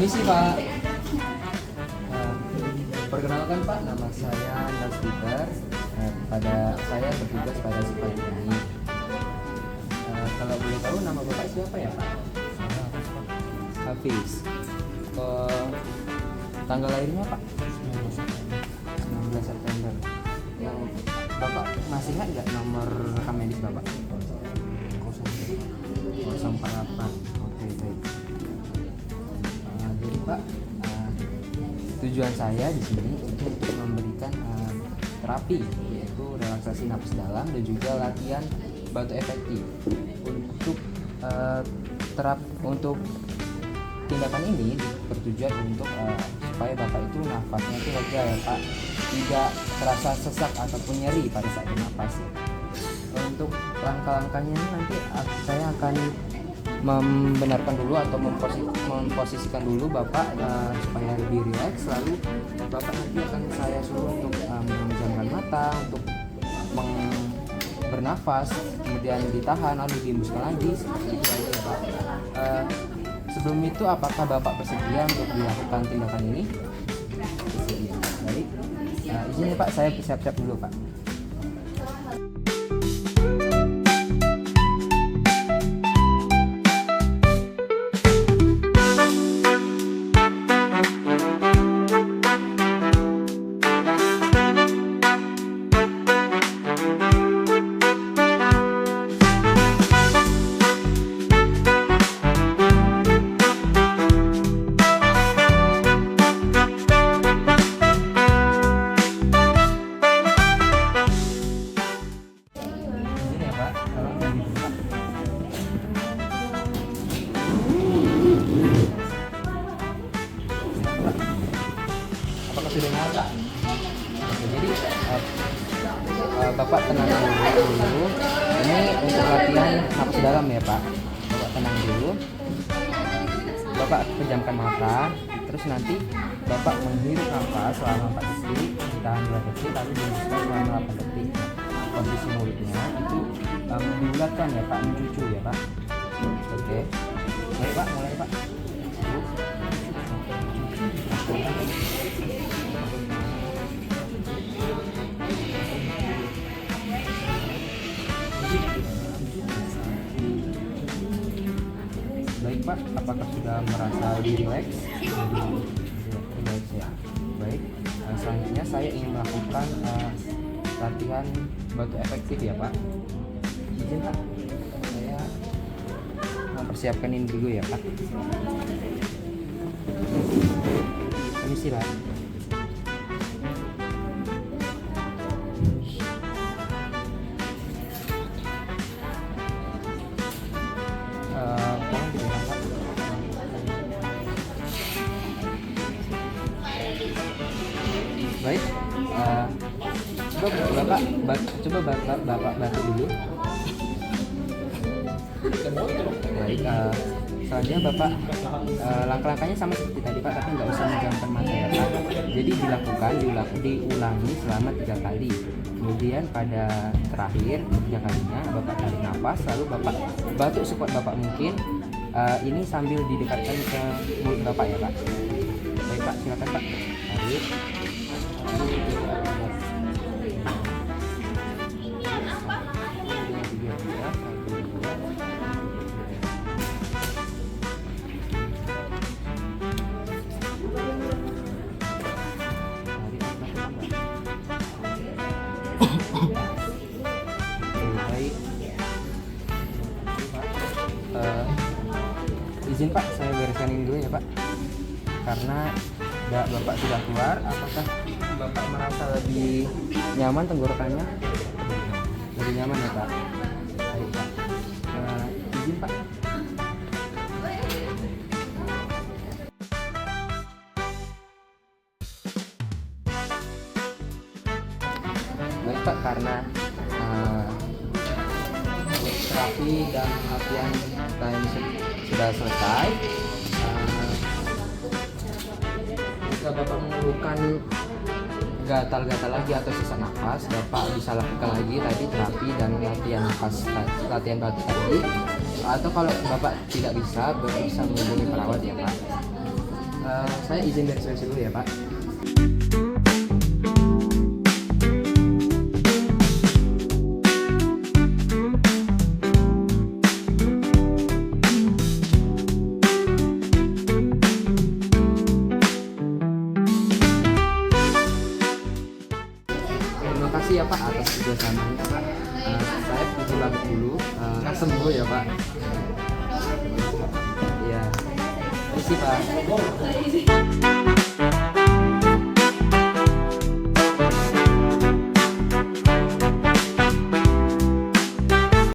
Permisi Pak. Eh, Perkenalkan Pak, nama saya Nas Peter. Pada saya bertugas pada sipal ini. Kalau boleh tahu nama Bapak siapa ya Pak? Hafiz. Tanggal lahirnya Pak? 19 September. Yang Bapak masih ingat nggak nomor rekam medis Bapak? 048. Oke, baik. Jadi Pak, tujuan saya di sini untuk memberikan terapi, yaitu relaksasi napas dalam dan juga latihan batu efektif. Untuk tindakan ini bertujuan untuk supaya Bapak itu nafasnya itu lega ya Pak, tidak terasa sesak ataupun nyeri pada saat bernapas ya. Untuk langkah-langkahnya nanti saya akan membenarkan dulu atau memposisikan dulu Bapak supaya lebih rileks, lalu Bapak nanti akan saya suruh untuk memejamkan mata, untuk bernafas, kemudian ditahan lalu dihembuskan lagi, seperti itu aja ya Pak. Sebelum itu apakah Bapak bersedia untuk dilakukan tindakan ini? Bersedia. Baik. Izin ya Pak, saya siap-siap dulu Pak. Apakah sudah nyala? Oke, jadi Bapak tenang dulu. Ini untuk latihan napas dalam ya Pak. Bapak tenang dulu. Bapak pejamkan mata. Terus nanti Bapak menghirup nafas selama 4 detik, ditahan 2 detik, lalu dihembuskan selama 8 detik. Kondisi mulutnya itu dibulatkan ya Pak, mencucu ya Pak. Oke. Baik Pak, mulai Pak. Baik Pak, apakah sudah merasa lebih rileks? Rileks ya. Baik, selanjutnya saya ingin melakukan latihan batu efektif ya Pak. Izin Pak, saya mempersiapkan ini dulu ya Pak. Permisi Pak. Baik, coba Bapak bantu dulu. Baik, selanjutnya Bapak langkah-langkahnya sama seperti tadi Pak, tapi nggak usah menjamkan mata ya Pak. Jadi diulangi selama 3 kali. Kemudian pada terakhir 3 kalinya Bapak tarik nafas, lalu Bapak batuk sekuat Bapak mungkin. Ini sambil didekatkan ke mulut Bapak ya Pak. Baik Pak, silakan Pak. Tarik. Izin Pak, saya bereskan ini dulu ya Pak. Karena Bapak sudah keluar, apakah Bapak merasa lebih nyaman tenggorokannya? Lebih nyaman ya Pak? Baik Pak. Izin Pak. Baik Pak, karena terapi dan latihan sudah selesai. Jika Bapak mengeluhkan gatal-gatal lagi atau sesak nafas, Bapak bisa lakukan lagi tadi terapi dan latihan batu tadi. Atau kalau Bapak tidak bisa, Bapak bisa menghubungi perawat ya Pak. Saya izin beres-beres dulu ya Pak. Terima kasih ya Pak atas kerjasamanya Pak. Saya pergi pamit dulu. Sembuh ya Pak. Iya. Terima kasih Pak.